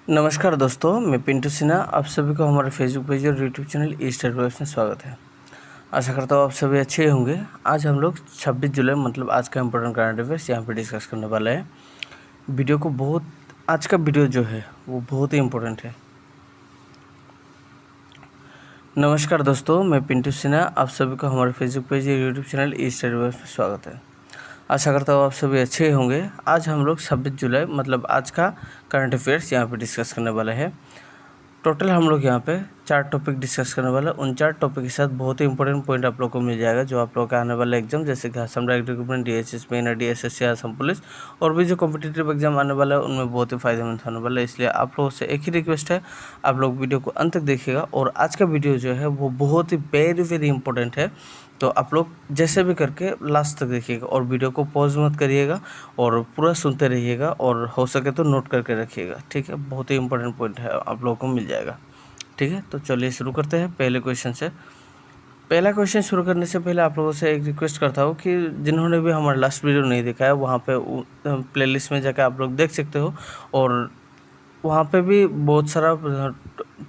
नमस्कार दोस्तों, मैं पिंटू सिन्हा। आप सभी को हमारे फेसबुक पेज और यूट्यूब चैनल ईस्टर वेब्स में स्वागत है। आशा करता हूँ आप सभी अच्छे होंगे। आज हम लोग 26 जुलाई मतलब आज का इम्पोर्टेंट करंट अफेयर्स यहाँ पे डिस्कस करने वाले हैं। वीडियो को आज का वीडियो जो है वो बहुत ही इम्पोर्टेंट है। नमस्कार दोस्तों, मैं पिंटू सिन्हा। आप सभी को हमारे फेसबुक पेज और यूट्यूब चैनल ईस्टर वेब्स में स्वागत है। आशा करता हूँ आप सभी अच्छे होंगे। आज हम लोग 26 जुलाई मतलब आज का करंट अफेयर्स यहाँ पे डिस्कस करने वाले हैं। टोटल हम लोग यहाँ पे 4 टॉपिक डिस्कस करने वाले हैं। उन 4 टॉपिक के साथ बहुत ही इंपॉर्टेंट पॉइंट आप लोग को मिल जाएगा जो आप लोग के आने वाले एग्जाम जैसे कि Assam direct recruitment, DSS main, DSSC, Assam police और भी जो कॉम्पिटिटिव एग्जाम आने वाला है उनमें बहुत ही फायदेमंद होने वाला है। इसलिए आप लोगों से एक ही रिक्वेस्ट है, आप लोग वीडियो को अंत तक देखिएगा। और आज का वीडियो जो है वो बहुत ही वेरी इंपॉर्टेंट है, तो आप लोग जैसे भी करके लास्ट तक देखिएगा और वीडियो को पॉज मत करिएगा और पूरा सुनते रहिएगा और हो सके तो नोट करके रखिएगा। ठीक है, बहुत ही इंपॉर्टेंट पॉइंट है, आप लोगों को मिल जाएगा। ठीक है, तो चलिए शुरू करते हैं पहले क्वेश्चन से। पहला क्वेश्चन शुरू करने से पहले आप लोगों से एक रिक्वेस्ट करता हूँ कि जिन्होंने भी हमारा लास्ट वीडियो नहीं देखा है वहाँ पे प्लेलिस्ट में जाकर आप लोग देख सकते हो और वहाँ पे भी बहुत सारा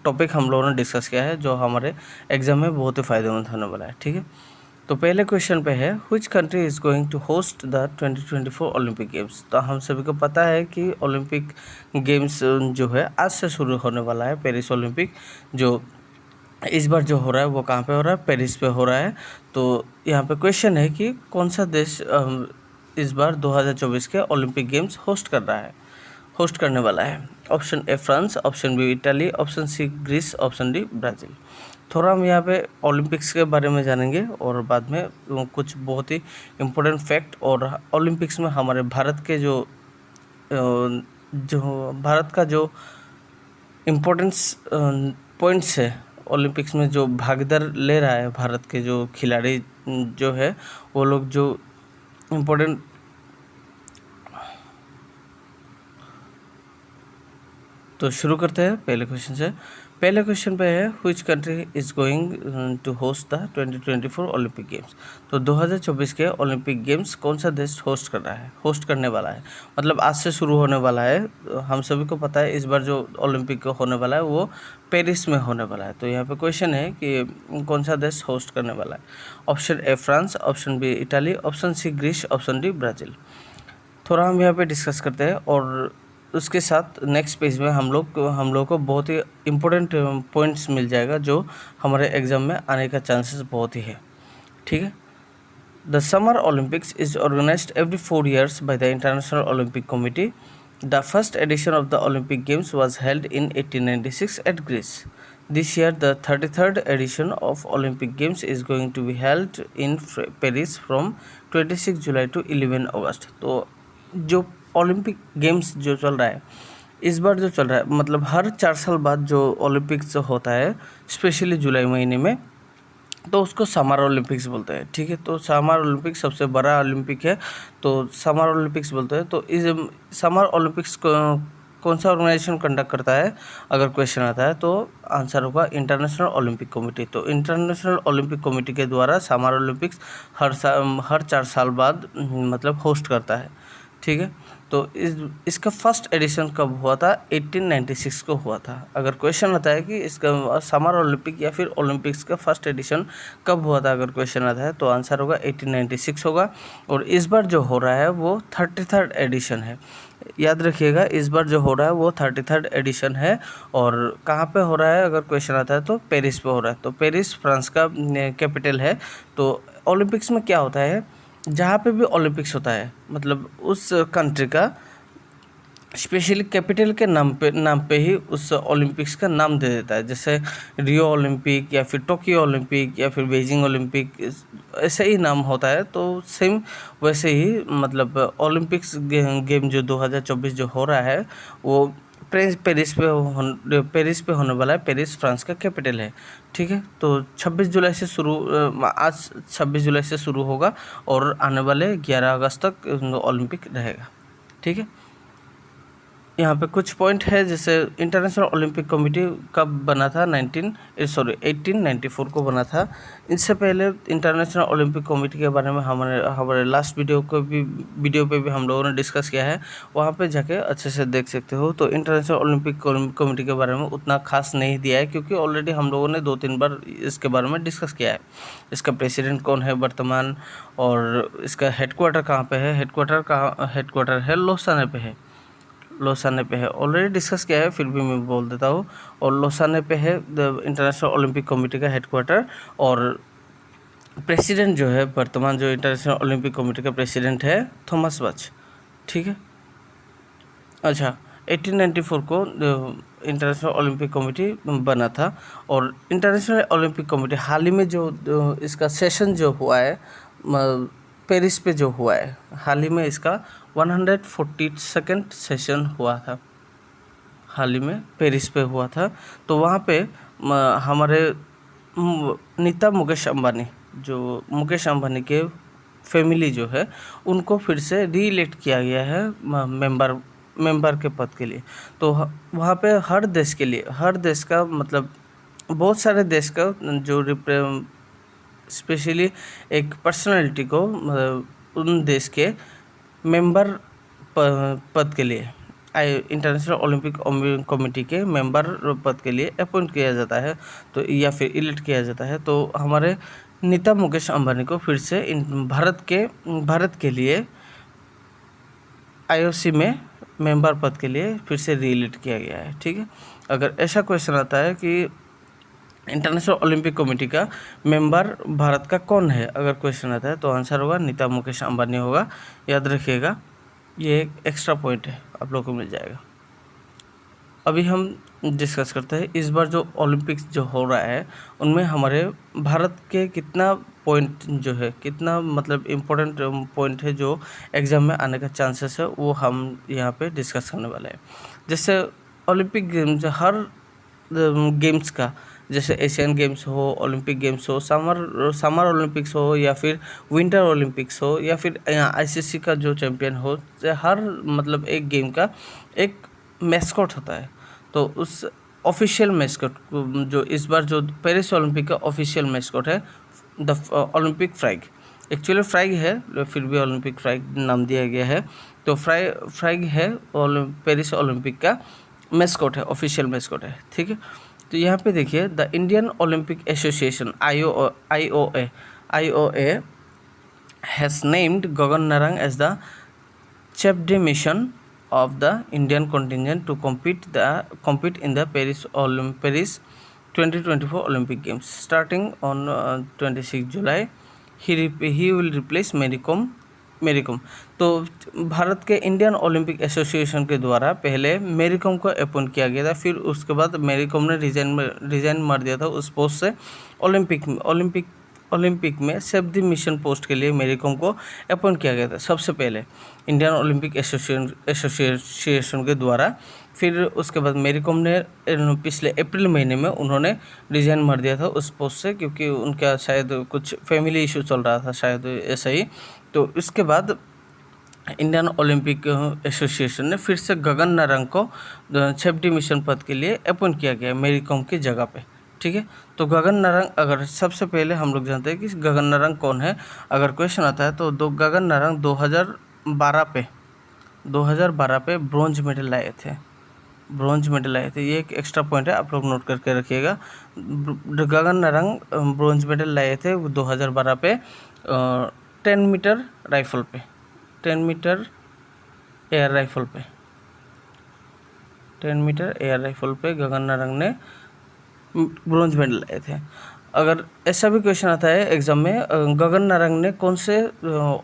टॉपिक हम लोगों ने डिस्कस किया है जो हमारे एग्जाम में बहुत ही फ़ायदेमंद होने वाला है। ठीक है, तो पहले क्वेश्चन पे है which country is going to host the 2024 Olympic games. तो हम सभी को पता है कि ओलंपिक गेम्स जो है आज से शुरू होने वाला है। पेरिस ओलंपिक जो इस बार जो हो रहा है वो कहाँ पे हो रहा है, पेरिस पे हो रहा है। तो यहाँ पे क्वेश्चन है कि कौन सा देश इस बार 2024 के ओलंपिक गेम्स होस्ट करने वाला है। Option A France, option B Italy, option C Greece, option D Brazil. थोड़ा हम यहाँ पे ओलंपिक्स के बारे में जानेंगे और बाद में कुछ बहुत ही इम्पोर्टेंट फैक्ट और ओलंपिक्स में हमारे भारत के जो भारत का जो इम्पोर्टेंस पॉइंट्स है ओलंपिक्स में जो भागीदार ले रहा है भारत के जो खिलाड़ी जो है वो लोग जो इम्पोर्टेंट। तो शुरू करते हैं पहले क्वेश्चन से। पहले क्वेश्चन पे है which country is going to host the 2024 Olympic games. तो 2024 के ओलंपिक गेम्स कौन सा देश होस्ट करने वाला है, मतलब आज से शुरू होने वाला है। हम सभी को पता है इस बार जो ओलंपिक होने वाला है वो पेरिस में होने वाला है। तो यहाँ पे क्वेश्चन है कि कौन सा देश होस्ट करने वाला है। Option A France, option B Italy, option C Greece, option D Brazil. थोड़ा हम यहाँ पे डिस्कस करते हैं और उसके साथ नेक्स्ट पेज में हम लोग को बहुत ही इम्पोर्टेंट पॉइंट्स मिल जाएगा जो हमारे एग्ज़ाम में आने का चांसेस बहुत ही है। ठीक है, the summer Olympics is organised every 4 years by the International Olympic Committee. The first edition of the Olympic games was held in 1896 at Greece. This year, the 33rd edition of Olympic Games is going to be held in Paris from 26 July to 11 August. तो जो Olympic games जो चल रहा है इस बार जो चल रहा है मतलब हर 4 साल बाद जो ओलंपिक्स होता है स्पेशली जुलाई महीने में, तो उसको समर ओलंपिक्स बोलते हैं। ठीक है, तो समर ओलंपिक्स सबसे बड़ा ओलंपिक है तो समर ओलंपिक्स बोलते हैं। तो इस समर ओलंपिक्स को कौन सा ऑर्गेनाइजेशन कंडक्ट करता है, अगर क्वेश्चन आता है तो आंसर होगा इंटरनेशनल ओलंपिक कमेटी। तो इंटरनेशनल ओलंपिक कमेटी के द्वारा समर ओलंपिक्स हर 4 साल बाद मतलब होस्ट करता है। ठीक है, तो इसका फर्स्ट एडिशन कब हुआ था, 1896 को हुआ था। अगर क्वेश्चन आता है कि इसका समर ओलंपिक या फिर ओलंपिक्स का फर्स्ट एडिशन कब हुआ था, अगर क्वेश्चन आता है तो आंसर होगा 1896 होगा। और इस बार जो हो रहा है वो 33rd एडिशन है। याद रखिएगा, इस बार जो हो रहा है वो 33rd एडिशन है। और कहाँ पे हो रहा है, अगर क्वेश्चन आता है तो पेरिस पे हो रहा है। तो पेरिस फ्रांस का कैपिटल है। तो ओलंपिक्स में क्या होता है, जहाँ पे भी ओलंपिक्स होता है मतलब उस कंट्री का स्पेशली कैपिटल के नाम पे ही उस ओलंपिक्स का नाम दे देता है। जैसे रियो ओलंपिक या फिर टोक्यो ओलंपिक या फिर बीजिंग ओलंपिक, ऐसे ही नाम होता है। तो सेम वैसे ही मतलब ओलंपिक्स गेम जो 2024 जो हो रहा है वो पेरिस पे होने वाला है। पेरिस फ्रांस का कैपिटल है। ठीक है, तो 26 जुलाई से आज 26 जुलाई से शुरू होगा और आने वाले 11 अगस्त तक ओलंपिक रहेगा। ठीक है, यहाँ पे कुछ पॉइंट है, जैसे इंटरनेशनल ओलंपिक कमेटी कब बना था, 1894 को बना था। इससे पहले इंटरनेशनल ओलंपिक कमेटी के बारे में हमारे लास्ट वीडियो पे भी हम लोगों ने डिस्कस किया है, वहाँ पे जाके अच्छे से देख सकते हो। तो इंटरनेशनल ओलंपिक कमेटी के बारे में उतना खास नहीं दिया है, क्योंकि ऑलरेडी हम लोगों ने 2-3 बार इसके बारे में डिस्कस किया है। इसका प्रेसिडेंट कौन है वर्तमान, और इसका हेडक्वार्टर कहाँ पे है, हेडक्वार्टर है लोसाने पे है, ऑलरेडी डिस्कस किया है, फिर भी मैं बोल देता हूँ। और लोसाने पे है इंटरनेशनल ओलंपिक कमेटी का हेडक्वार्टर। और प्रेसिडेंट जो है वर्तमान, जो इंटरनेशनल ओलंपिक कमेटी का प्रेसिडेंट है, थॉमस बच। ठीक है, अच्छा, 1894 को इंटरनेशनल ओलंपिक कमेटी बना था। और इंटरनेशनल ओलंपिक कमेटी हाल ही में जो इसका सेशन जो हुआ है पेरिस पे जो हुआ है, हाल ही में इसका 142nd सेशन हुआ था, हाल ही में पेरिस पे हुआ था। तो वहाँ पे हमारे नीता मुकेश अंबानी के फैमिली जो है, उनको फिर से रीइलेक्ट किया गया है मेंबर के पद के लिए। तो वहाँ पे हर देश का मतलब बहुत सारे देश का जो स्पेशली एक पर्सनालिटी को उन देश के मेंबर पद के लिए इंटरनेशनल ओलंपिक कमेटी के मेंबर पद के लिए अपॉइंट किया जाता है, तो या फिर इलेक्ट किया जाता है। तो हमारे नीता मुकेश अंबानी को फिर से भारत के लिए IOC में मेंबर पद के लिए फिर से रीइलेक्ट किया गया है। ठीक है, अगर ऐसा क्वेश्चन आता है कि इंटरनेशनल ओलंपिक कमेटी का मेंबर भारत का कौन है, अगर क्वेश्चन आता है, तो आंसर होगा नीता मुकेश अंबानी होगा। याद रखिएगा, ये एक एक्स्ट्रा पॉइंट है, आप लोगों को मिल जाएगा। अभी हम डिस्कस करते हैं इस बार जो ओलंपिक्स जो हो रहा है, उनमें हमारे भारत के कितना पॉइंट जो है, कितना मतलब इम्पोर्टेंट पॉइंट है जो एग्ज़ाम में आने का चांसेस है, वो हम यहाँ पे डिस्कस करने वाले हैं। जैसे ओलंपिक गेम्स, हर गेम्स का, जैसे एशियन गेम्स हो, ओलंपिक गेम्स हो, समर ओलंपिक्स हो, या फिर विंटर ओलंपिक्स हो, या फिर ICC का जो चैम्पियन हो, हर मतलब एक गेम का एक मैस्कॉट होता है। तो उस ऑफिशियल मैस्कॉट जो इस बार जो पेरिस ओलंपिक का ऑफिशियल मैस्कॉट है, the Olympic flag, actually flag है, फिर भी ओलंपिक फ्लैग नाम दिया गया है। तो फ्लैग है पेरिस ओलंपिक का मैस्कॉट है, ऑफिशियल मैस्कॉट है। ठीक है, तो यहाँ पे देखिए, the Indian Olympic Association IOA has named Gagan Narang as the chief de mission of the Indian contingent to compete in the Paris 2024 Olympic Games starting on 26 July. He will replace Mary Kom। तो भारत के Indian Olympic association के द्वारा पहले मेरी Kom को appoint किया गया था, फिर उसके बाद मेरी कॉम ने रिजाइन मार दिया था उस पोस्ट से। ओलंपिक में सेफ द मिशन पोस्ट के लिए मेरी कॉम को अपॉइंट किया गया था सबसे पहले इंडियन ओलंपिक एसोसिएशन के द्वारा। फिर उसके बाद मेरी कॉम ने पिछले अप्रैल महीने में उन्होंने रिजाइन मार दिया था उस पोस्ट से, क्योंकि उनका शायद कुछ फैमिली इशू चल रहा था, शायद ऐसा ही। तो इसके बाद इंडियन ओलंपिक एसोसिएशन ने फिर से गगन नारंग को सेफ्टी मिशन पद के लिए अपॉइंट किया गया मेरी कॉम की जगह पे। ठीक है, तो गगन नारंग, अगर सबसे पहले हम लोग जानते हैं कि गगन नारंग कौन है, अगर क्वेश्चन आता है तो गगन नारंग 2012 पे ब्रॉन्ज मेडल लाए थे। ये एक एक्स्ट्रा पॉइंट है, आप लोग नोट करके रखिएगा। गगन नारंग ब्रॉन्ज मेडल लाए थे 2012 पे 10 मीटर राइफल पे, 10 मीटर एयर राइफल पे गगन नारंग ने ब्रॉन्ज मेडल लाए थे। अगर ऐसा भी क्वेश्चन आता है एग्जाम में, गगन नारंग ने कौन से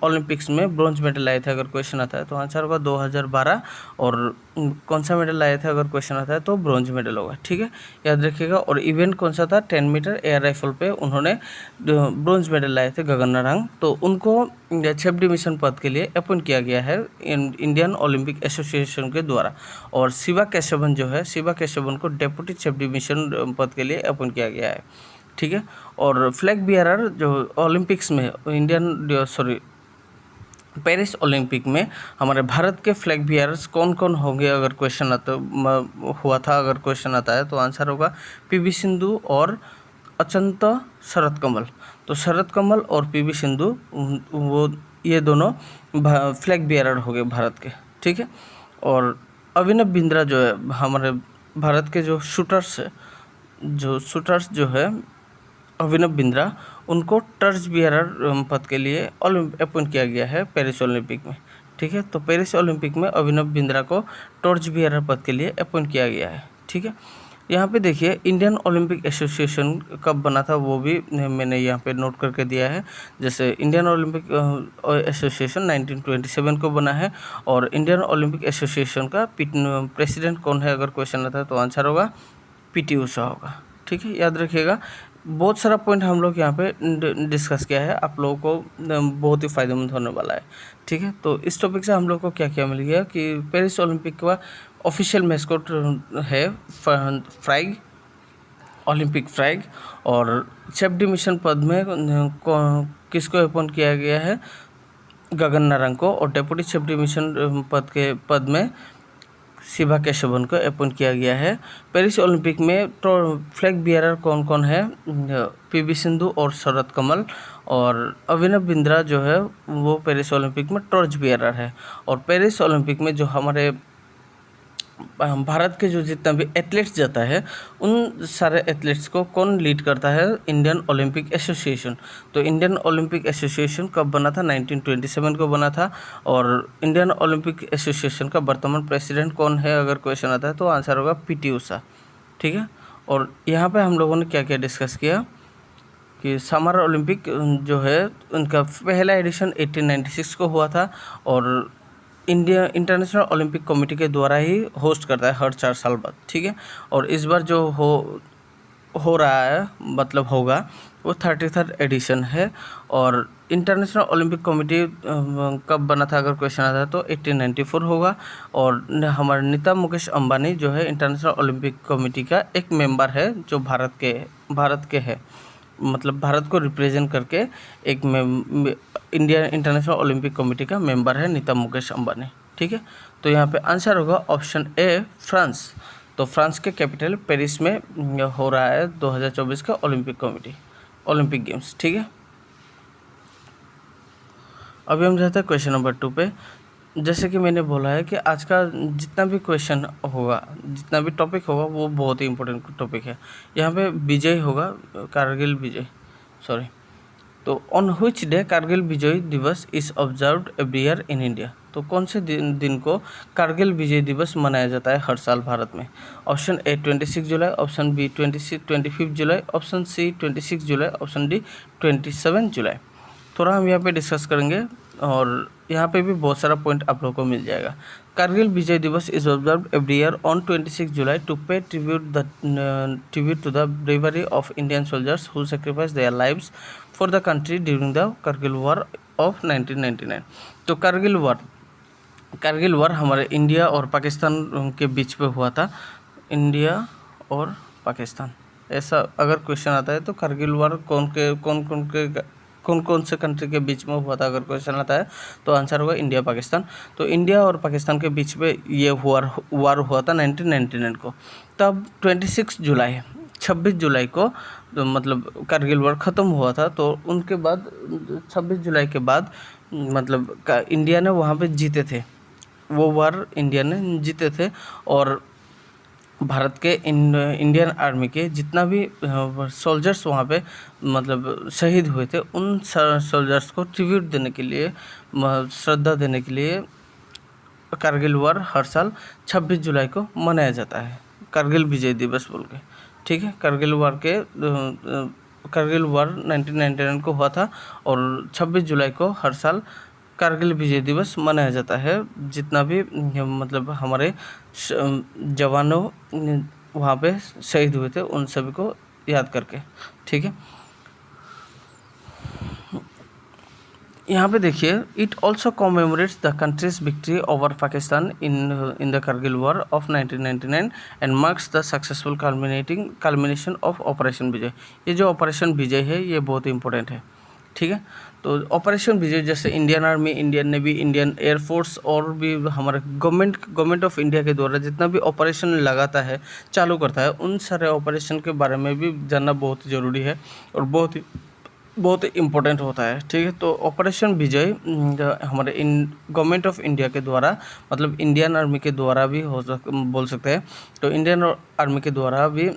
ओलंपिक्स में ब्रॉन्ज मेडल लाए थे, अगर क्वेश्चन आता है तो आंसर होगा 2012। और कौन सा मेडल लाए थे, अगर क्वेश्चन आता है तो ब्रॉन्ज मेडल होगा। ठीक है, याद रखिएगा। और इवेंट कौन सा था, 10 मीटर एयर राइफल पे उन्होंने ब्रॉन्ज मेडल लाए थे गगन नारंग। तो उनको सेफ्टी मिशन पद के लिए अपॉइंट किया गया है इंडियन ओलंपिक एसोसिएशन के द्वारा। और शिवा केशवन को डेप्यूटी सेफ्टी मिशन पद के लिए अपॉइंट किया गया है। ठीक है, और फ्लैग बियरर जो ओलंपिक्स में पेरिस ओलंपिक में हमारे भारत के फ्लैग बियरर्स कौन कौन होंगे, अगर क्वेश्चन हुआ था, अगर क्वेश्चन आता है तो आंसर होगा पीवी सिंधु और अचंता शरत कमल। तो शरत कमल और पीवी सिंधु वो ये दोनों फ्लैग बियरर हो गए भारत के, ठीक है। और अभिनव बिंद्रा जो है हमारे भारत के जो शूटर्स जो है अभिनव बिंद्रा, उनको टॉर्च बियरर पद के लिए अपॉइंट किया गया है पेरिस ओलंपिक में, ठीक है। तो पेरिस ओलंपिक में अभिनव बिंद्रा को टॉर्च बियरर पद के लिए अपॉइंट किया गया है, ठीक है। यहाँ पे देखिए इंडियन ओलंपिक एसोसिएशन कब बना था वो भी मैंने यहाँ पे नोट करके दिया है। जैसे इंडियन ओलंपिक एसोसिएशन 1927 को बना है, और इंडियन ओलंपिक एसोसिएशन का प्रेसिडेंट कौन है, अगर क्वेश्चन आता है तो आंसर होगा पीटी उषा होगा, ठीक है। याद रखिएगा, बहुत सारा पॉइंट हम लोग यहाँ पे डिस्कस किया है, आप लोगों को बहुत ही फ़ायदेमंद होने वाला है, ठीक है। तो इस टॉपिक से हम लोग को क्या क्या मिल गया कि पेरिस ओलंपिक का ऑफिशियल मैस्कॉट है फ्लैग, ओलंपिक फ्लैग, और चीफ मिशन पद में किसको अपॉइंट किया गया है, गगन नारंग को, और डेप्यूटी चीफ मिशन पद में शिवा केशवन को अपॉइंट किया गया है। पेरिस ओलंपिक में तो फ्लैग बियरर कौन कौन है, पीवी सिंधु और शरत कमल, और अभिनव बिंद्रा जो है वो पेरिस ओलंपिक में टॉर्च बियरर है। और पेरिस ओलंपिक में जो हमारे भारत के जो जितना भी एथलीट्स जाता है उन सारे एथलीट्स को कौन लीड करता है, इंडियन ओलंपिक एसोसिएशन। तो इंडियन ओलंपिक एसोसिएशन कब बना था, 1927 को बना था। और इंडियन ओलंपिक एसोसिएशन का वर्तमान प्रेसिडेंट कौन है, अगर क्वेश्चन आता है तो आंसर होगा पीटी उषा, ठीक है। और यहाँ पे हम लोगों ने क्या क्या डिस्कस किया कि समर ओलंपिक जो है उनका पहला एडिशन 1896 को हुआ था, और इंडिया इंटरनेशनल ओलंपिक कमेटी के द्वारा ही होस्ट करता है हर 4 साल बाद, ठीक है। और इस बार जो हो रहा है मतलब होगा वो 33rd एडिशन है। और इंटरनेशनल ओलंपिक कमेटी कब बना था, अगर क्वेश्चन आता है तो 1894 होगा। और हमारे नीता मुकेश अंबानी जो है इंटरनेशनल ओलंपिक कमेटी का एक मेंबर है, जो भारत के है, मतलब भारत को रिप्रेजेंट करके एक इंडिया इंटरनेशनल ओलंपिक कमेटी का मेंबर है नीता मुकेश अंबानी, ठीक है। तो यहाँ पे आंसर होगा ऑप्शन ए फ्रांस। तो फ्रांस के कैपिटल पेरिस में हो रहा है 2024 का ओलंपिक गेम्स, ठीक है। अभी हम जाते हैं क्वेश्चन नंबर 2 पे। जैसे कि मैंने बोला है कि आज का जितना भी क्वेश्चन होगा, जितना भी टॉपिक होगा वो बहुत ही इंपॉर्टेंट टॉपिक है। यहाँ पे विजय होगा, कारगिल विजय, सॉरी। तो on which day Kargil Vijay Diwas is observed every year in India. तो कौन से दिन को कारगिल विजय दिवस मनाया जाता है हर साल भारत में। ऑप्शन ए 26 जुलाई, ऑप्शन बी 25 जुलाई, ऑप्शन सी 26 जुलाई, ऑप्शन डी 27 जुलाई। थोड़ा हम यहाँ पे डिस्कस करेंगे, और यहाँ पे भी बहुत सारा पॉइंट आप लोगों को मिल जाएगा। Kargil Vijay Diwas is observed every year on 26 July to pay tribute to the bravery of Indian soldiers who sacrifice their lives for the country during the Kargil war of 1999। तो कारगिल वॉर हमारे इंडिया और पाकिस्तान के बीच पे हुआ था, इंडिया और पाकिस्तान। ऐसा अगर क्वेश्चन आता है तो कारगिल वॉर कौन कौन से कंट्री के बीच में हुआ था, अगर क्वेश्चन आता है तो आंसर होगा इंडिया पाकिस्तान। तो इंडिया और पाकिस्तान के बीच में ये वार हुआ था 1999 को। तब 26 जुलाई को तो मतलब कारगिल वॉर ख़त्म हुआ था। तो उनके बाद 26 जुलाई के बाद मतलब इंडिया ने वहाँ पे जीते थे, वो वार इंडिया ने जीते थे। और भारत के इंडियन आर्मी के जितना भी सोल्जर्स वहाँ पे मतलब शहीद हुए थे, उन सोल्जर्स को ट्रिब्यूट देने के लिए, श्रद्धा देने के लिए कारगिल वॉर हर साल 26 जुलाई को मनाया जाता है, कारगिल विजय दिवस बोल के, ठीक है। कारगिल वॉर 1999 को हुआ था, और 26 जुलाई को हर साल कारगिल विजय दिवस मनाया जाता है। जितना भी मतलब हमारे जवानों वहाँ पे शहीद हुए थे उन सभी को याद करके, ठीक है। यहाँ पे देखिए, it also commemorates the country's victory over Pakistan in the Kargil war of 1999 and marks the successful culmination of operation Vijay. ये जो ऑपरेशन विजय है ये बहुत इंपॉर्टेंट है, ठीक है। तो ऑपरेशन विजय जैसे Indian army, Indian navy, Indian air force और भी हमारे गवर्नमेंट ऑफ इंडिया के द्वारा जितना भी ऑपरेशन लगाता है, चालू करता है, उन सारे ऑपरेशन के बारे में भी जानना बहुत ज़रूरी है और बहुत इम्पोर्टेंट होता है। ठीक है, तो ऑपरेशन विजय हमारे गवर्नमेंट ऑफ इंडिया के द्वारा, मतलब इंडियन आर्मी के द्वारा भी बोल सकते हैं। तो इंडियन आर्मी के द्वारा भी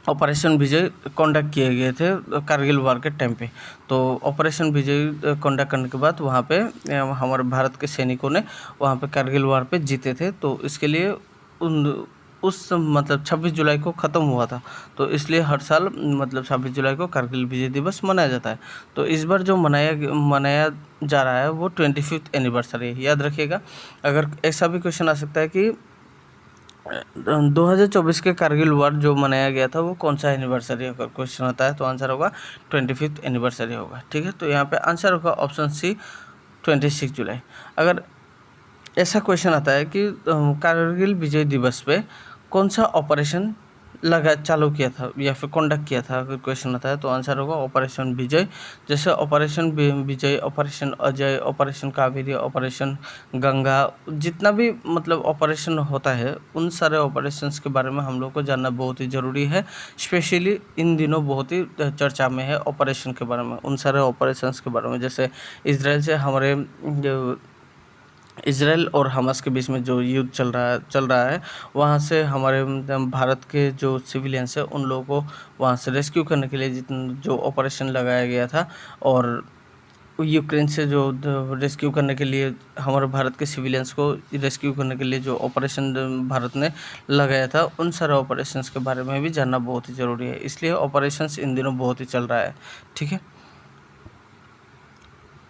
ऑपरेशन विजय कंडक्ट किए गए थे कारगिल वार के टाइम पे। तो ऑपरेशन विजय कंडक्ट करने के बाद वहाँ पे हमारे भारत के सैनिकों ने वहाँ पे कारगिल वार पे जीते थे। तो इसके लिए उस मतलब 26 जुलाई को ख़त्म हुआ था, तो इसलिए हर साल मतलब 26 जुलाई को कारगिल विजय दिवस मनाया जाता है। तो इस बार जो मनाया जा रहा है वो 25th एनिवर्सरी है, याद रखिएगा। अगर ऐसा भी क्वेश्चन आ सकता है कि 2024 के कारगिल वार जो मनाया गया था वो कौन सा एनिवर्सरी अगर क्वेश्चन आता है, तो आंसर होगा 25th एनिवर्सरी होगा। ठीक है, तो यहाँ पे आंसर होगा ऑप्शन सी 26 जुलाई। अगर ऐसा क्वेश्चन आता है कि कारगिल विजय दिवस पे कौन सा ऑपरेशन चालू किया था या फिर कंडक्ट किया था, अगर क्वेश्चन आता है तो आंसर होगा ऑपरेशन विजय। जैसे operation Vijay, operation Ajay, operation Kaveri, operation Ganga, जितना भी मतलब ऑपरेशन होता है उन सारे ऑपरेशंस के बारे में हम लोग को जानना बहुत ही ज़रूरी है। स्पेशली इन दिनों बहुत ही चर्चा में है ऑपरेशन के बारे में, उन सारे ऑपरेशंस के बारे में। जैसे इसराइल से हमारे इसराइल और हमास के बीच में जो युद्ध चल रहा है वहाँ से हमारे भारत के जो सिविलियंस है उन लोगों को वहाँ से रेस्क्यू करने के लिए जो ऑपरेशन लगाया गया था, और यूक्रेन से जो रेस्क्यू करने के लिए हमारे भारत के सिविलियंस को रेस्क्यू करने के लिए जो ऑपरेशन भारत ने लगाया था, उन सारे ऑपरेशंस के बारे में भी जानना बहुत ही ज़रूरी है। इसलिए ऑपरेशंस इन दिनों बहुत ही चल रहा है। ठीक है,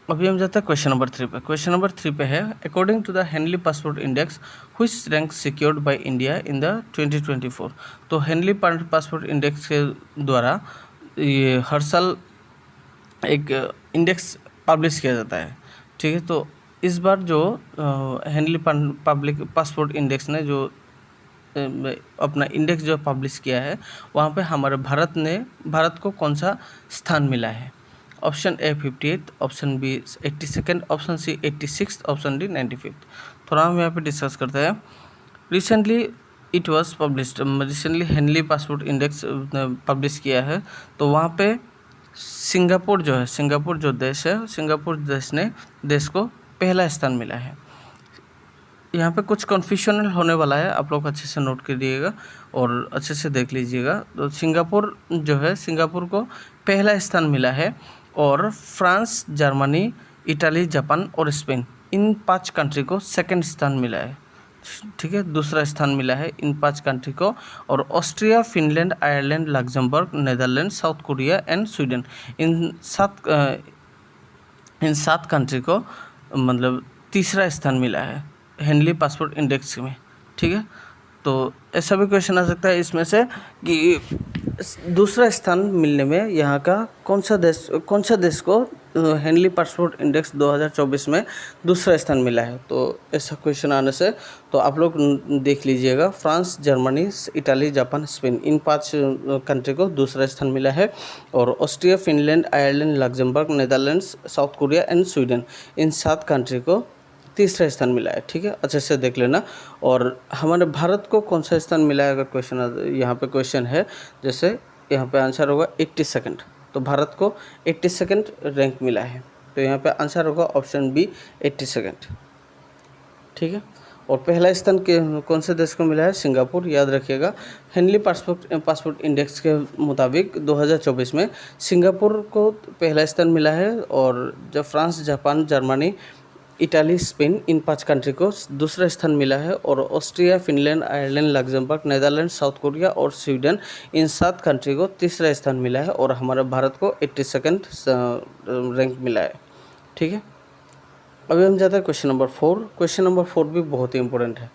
अभी हम जाते हैं क्वेश्चन नंबर 3 पे। क्वेश्चन नंबर 3 पे है, according to the Henley passport index which rank secured by India in the 2024। तो हेनली पासपोर्ट इंडेक्स के द्वारा ये हर साल एक इंडेक्स पब्लिश किया जाता है। ठीक है, तो इस बार जो हेनली पब्लिक पासपोर्ट इंडेक्स ने जो अपना इंडेक्स जो पब्लिश किया है वहाँ पे हमारे भारत को कौन सा स्थान मिला है। Option A 58, option B 82, option C 86, option D 95। थोड़ा हम यहाँ पे डिस्कस करते हैं। Recently it was published, recently Henley passport index publish किया है। तो वहाँ पे सिंगापुर जो देश है, सिंगापुर देश को पहला स्थान मिला है। यहाँ पे कुछ कन्फ्यूजनल होने वाला है, आप लोग अच्छे से नोट करिएगा और अच्छे से देख लीजिएगा। तो सिंगापुर को पहला स्थान मिला है, और फ्रांस, जर्मनी, इटाली, जापान और स्पेन, इन 5 कंट्री को सेकंड स्थान मिला है। ठीक है, दूसरा स्थान मिला है इन 5 कंट्री को। और Austria, Finland, Ireland, Luxembourg, Netherlands, South Korea and Sweden, इन 7 कंट्री को मतलब तीसरा स्थान मिला है हेनली पासपोर्ट इंडेक्स में। ठीक है, तो ऐसा भी क्वेश्चन आ सकता है इसमें से कि दूसरा स्थान मिलने में यहाँ का कौन सा देश को हेनली पासपोर्ट इंडेक्स 2024 में दूसरा स्थान मिला है। तो ऐसा क्वेश्चन आने से तो आप लोग देख लीजिएगा, France, Germany, Italy, Japan, Spain, इन 5 कंट्री को दूसरा स्थान मिला है। और Austria, Finland, Ireland, Luxembourg, Netherlands, South Korea and Sweden, इन 7 कंट्री को तीसरा स्थान मिला है। ठीक है, अच्छे से देख लेना। और हमारे भारत को कौन सा स्थान मिला है, अगर क्वेश्चन यहाँ पे क्वेश्चन है, जैसे यहाँ पे आंसर होगा 82, तो भारत को 82 रैंक मिला है। तो यहाँ पे आंसर होगा ऑप्शन बी 82। ठीक है, और पहला स्थान कौन से देश को मिला है, सिंगापुर, याद रखिएगा। हेनली पासपोर्ट इंडेक्स के मुताबिक 2024 में सिंगापुर को पहला स्थान मिला है, और जब France, Japan, Germany, Italy, Spain, इन 5 कंट्री को दूसरा स्थान मिला है। और Austria, Finland, Ireland, Luxembourg, Netherlands, South Korea और स्वीडन, इन 7 कंट्री को तीसरा स्थान मिला है, और हमारे भारत को 82 रैंक मिला है। ठीक है, अभी हम जाते हैं क्वेश्चन नंबर 4। क्वेश्चन नंबर 4 भी बहुत ही इंपॉर्टेंट है।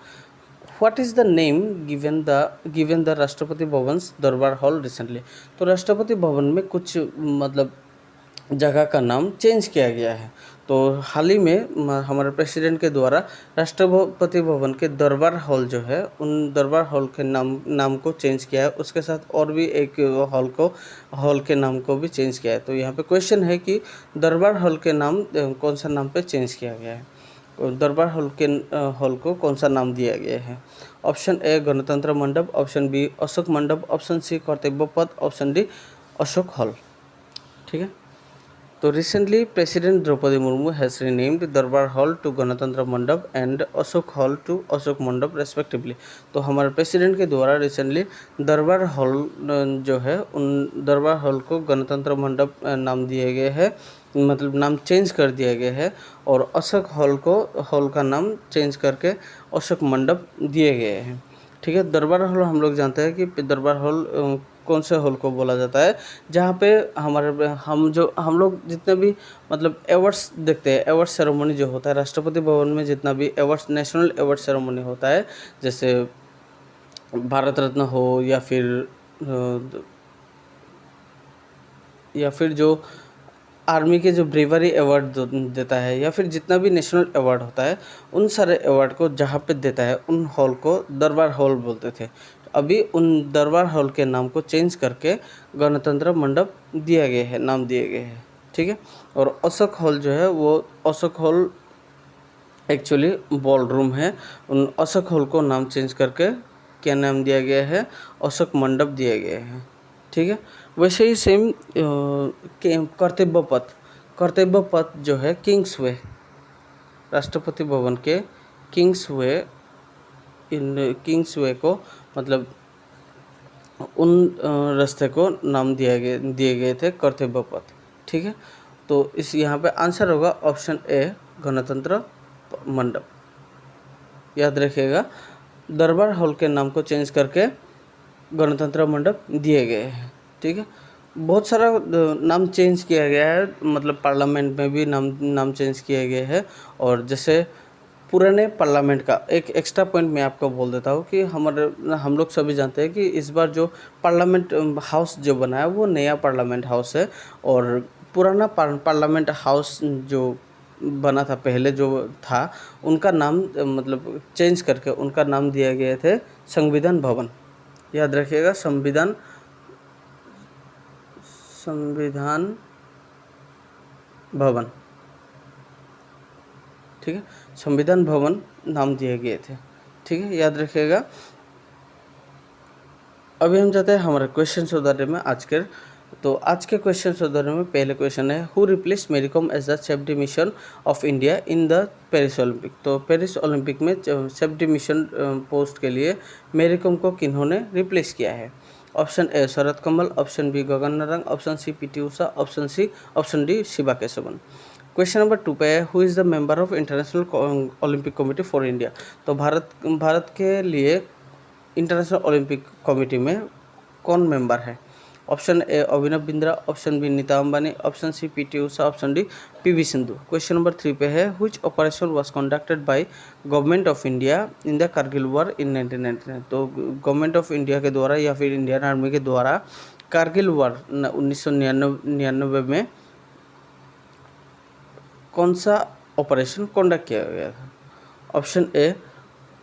What is the name given the Rashtrapati Bhavan दरबार हॉल रिसेंटली। तो राष्ट्रपति भवन में कुछ मतलब जगह का नाम चेंज किया गया है। तो हाल ही में हमारे प्रेसिडेंट के द्वारा राष्ट्रपति भवन के दरबार हॉल जो है उन दरबार हॉल के नाम को चेंज किया है, उसके साथ और भी एक हॉल के नाम को भी चेंज किया है। तो यहाँ पे क्वेश्चन है कि दरबार हॉल के नाम कौन सा नाम पे चेंज किया गया है, दरबार हॉल को कौन सा नाम दिया गया है। ऑप्शन ए गणतंत्र मंडप, ऑप्शन बी अशोक मंडप, ऑप्शन सी कर्तव्य पथ, ऑप्शन डी अशोक हॉल। ठीक है, तो recently president Droupadi Murmu has renamed Durbar hall to Ganatantra Mandap and Ashok hall to Ashok Mandap respectively. तो हमारे प्रेसिडेंट के द्वारा रिसेंटली दरबार हॉल जो है उन दरबार हॉल को गणतंत्र मंडप नाम दिए गए हैं, मतलब नाम चेंज कर दिया गया है, और अशोक हॉल का नाम चेंज करके अशोक मंडप दिए गए हैं। ठीक है, दरबार हॉल हम लोग जानते हैं कि दरबार हॉल कौन से हॉल को बोला जाता है, जहाँ पे हम लोग जितने भी मतलब अवार्ड्स देखते हैं, अवार्ड सेरेमनी जो होता है राष्ट्रपति भवन में, जितना भी अवार्ड्स नेशनल अवार्ड सेरेमनी होता है, जैसे भारत रत्न हो या फिर जो आर्मी के जो ब्रेवरी अवार्ड देता है, या फिर जितना भी नेशनल अवार्ड होता है, उन सारे अवार्ड को जहाँ पे देता है उन हॉल को दरबार हॉल बोलते थे। अभी उन दरबार हॉल के नाम को चेंज करके गणतंत्र मंडप दिया गया है, नाम दिए गए हैं। ठीक है, और अशोक हॉल जो है वो Ashok hall actually ball room है, उन अशोक हॉल को नाम चेंज करके क्या नाम दिया गया है, अशोक मंडप दिया गया है। ठीक है, वैसे ही सेम कर्तव्य पथ जो है किंग्स वे, राष्ट्रपति भवन के किंग्स वे को मतलब उन रास्ते को नाम दिए गए थे कर्तव्य पथ। ठीक है, तो इस यहाँ पे आंसर होगा ऑप्शन ए गणतंत्र मंडप। याद रखिएगा, दरबार हॉल के नाम को चेंज करके गणतंत्र मंडप दिए गए हैं। ठीक है, बहुत सारा नाम चेंज किया गया है, मतलब पार्लियामेंट में भी नाम चेंज किया गया है। और जैसे पुराने पार्लियामेंट का एक एक्स्ट्रा पॉइंट मैं आपको बोल देता हूँ कि हम लोग सभी जानते हैं कि इस बार जो पार्लियामेंट हाउस जो बना है वो नया पार्लियामेंट हाउस है, और पुराना पार्लियामेंट हाउस जो बना था पहले जो था उनका नाम मतलब चेंज करके उनका नाम दिया गया थे संविधान भवन। याद रखिएगा, संविधान भवन। ठीक है, संविधान भवन नाम दिए गए थे। ठीक है, याद रखिएगा। अभी हम जाते हैं हमारे क्वेश्चन सुधारने में आज के क्वेश्चन सुधारने में पहले क्वेश्चन है, who replace Mary Kom as the safety mission of India in the Paris Olympic. तो पेरिस ओलंपिक में सेफ्टी मिशन पोस्ट के लिए मेरी कॉम को किन्होंने रिप्लेस किया है। Option A Sharath Kamal, option B Gagan Narang, option C PT Usha, option D Shiva Keshavan. Question number 2 पे है, who is the member of International Olympic Committee for India. तो भारत के लिए इंटरनेशनल ओलंपिक कमेटी में कौन मेंबर है। Option A Abhinav Bindra, option B Nita Ambani, option C PT Usha, option D PV Sindhu. Question number 3 पे है, which operation was conducted by government of India in the Kargil war in 1999। तो government of India के द्वारा या फिर इंडियन आर्मी के द्वारा कारगिल वॉर 1999 में कौन सा ऑपरेशन कंडक्ट किया गया था। Option A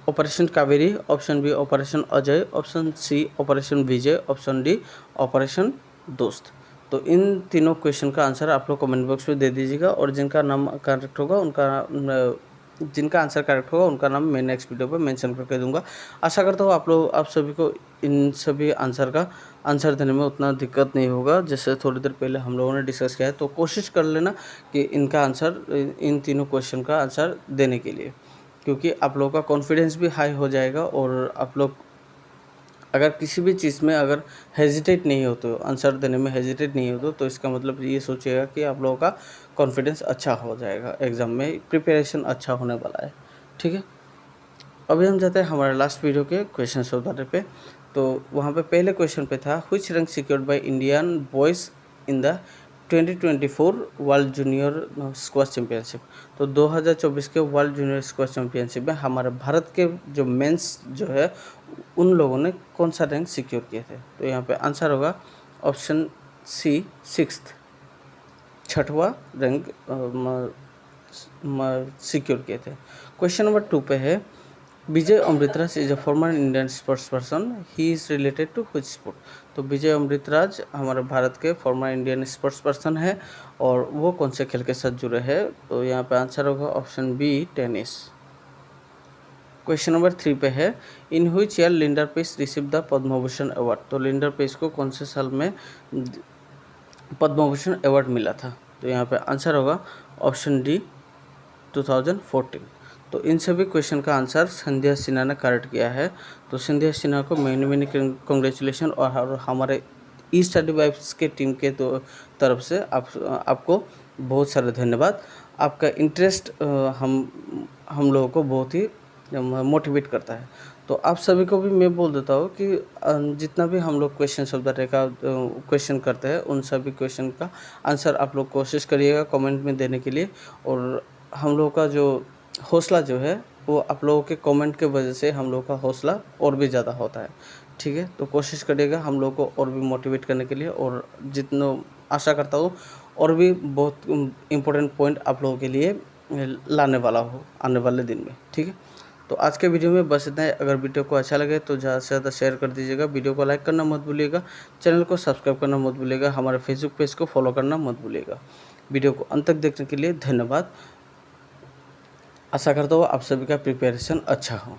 operation Kaveri, option B operation Ajay, option C operation Vijay, option D operation Dost. तो इन तीनों क्वेश्चन का आंसर आप लोग कमेंट बॉक्स में दे दीजिएगा, और जिनका आंसर करेक्ट होगा उनका नाम मैं नेक्स्ट वीडियो पर मेंशन करके दूंगा। आशा करता हूँ आप सभी को इन सभी आंसर का आंसर देने में उतना दिक्कत नहीं होगा, जैसे थोड़ी देर पहले हम लोगों ने डिस्कस किया है। तो कोशिश कर लेना कि इनका आंसर, इन तीनों क्वेश्चन का आंसर देने के लिए, क्योंकि आप लोगों का कॉन्फिडेंस भी हाई हो जाएगा, और आप लोग अगर किसी भी चीज़ में अगर हेजिटेट नहीं होते हो, आंसर देने में हेजिटेट नहीं होते, तो इसका मतलब ये सोचिएगा कि आप लोगों का कॉन्फिडेंस अच्छा हो जाएगा, एग्ज़ाम में प्रिपरेशन अच्छा होने वाला है। ठीक है, अभी हम जाते हैं हमारे लास्ट वीडियो के क्वेश्चन सुधारने पे। तो वहाँ पे पहले क्वेश्चन पे था, which rank secured by Indian boys in the 2024 world junior squash championship. तो 2024 के वर्ल्ड जूनियर स्क्वैश चैम्पियनशिप में हमारे भारत के जो मेंस जो है उन लोगों ने कौन सा रैंक सिक्योर किए थे। तो यहाँ पे आंसर होगा ऑप्शन सी 6th, 6वां रैंक सिक्योर किए थे। क्वेश्चन नंबर 2 पे है Vijay Amritraj is a former Indian sports person, he is related to which sport. तो विजय अमृतराज हमारे भारत के फॉर्मर इंडियन स्पोर्ट्स पर्सन है और वो कौन से खेल के साथ जुड़े हैं, तो यहाँ पे आंसर होगा option B tennis. Question number 3 पे है in which year Leander Paes receive the Padma Bhushan award. तो लिंडर पेस को कौन से साल में पद्म भूषण अवार्ड मिला था, तो यहाँ पे आंसर होगा ऑप्शन डी 2014। तो इन सभी क्वेश्चन का आंसर संध्या सिन्हा ने करेक्ट किया है। तो संध्या सिन्हा को मैनी कॉन्ग्रेचुलेशन और हमारे ई स्टडी वाइब्स के टीम के तरफ से आपको बहुत सारे धन्यवाद। आपका इंटरेस्ट हम लोगों को बहुत ही मोटिवेट करता है। तो आप सभी को भी मैं बोल देता हूँ कि जितना भी हम लोग क्वेश्चन ऑफ द डे का क्वेश्चन करते हैं उन सभी क्वेश्चन का आंसर आप लोग कोशिश करिएगा कमेंट में देने के लिए। और हम लोग का जो हौसला जो है वो आप लोगों के कमेंट के वजह से हम लोग का हौसला और भी ज़्यादा होता है। ठीक है, तो कोशिश करिएगा हम लोग को और भी मोटिवेट करने के लिए, और जितना आशा करता हूँ और भी बहुत इम्पोर्टेंट पॉइंट आप लोगों के लिए लाने वाला हो आने वाले दिन में। ठीक है, तो आज के वीडियो में बस इतना है। अगर वीडियो को अच्छा लगे तो ज़्यादा से ज़्यादा शेयर कर दीजिएगा, वीडियो को लाइक करना मत भूलिएगा, चैनल को सब्सक्राइब करना मत भूलिएगा, हमारे फेसबुक पेज को फॉलो करना मत भूलिएगा। वीडियो को अंत तक देखने के लिए धन्यवाद। आशा करता हूँ आप सभी का प्रिपरेशन अच्छा हो।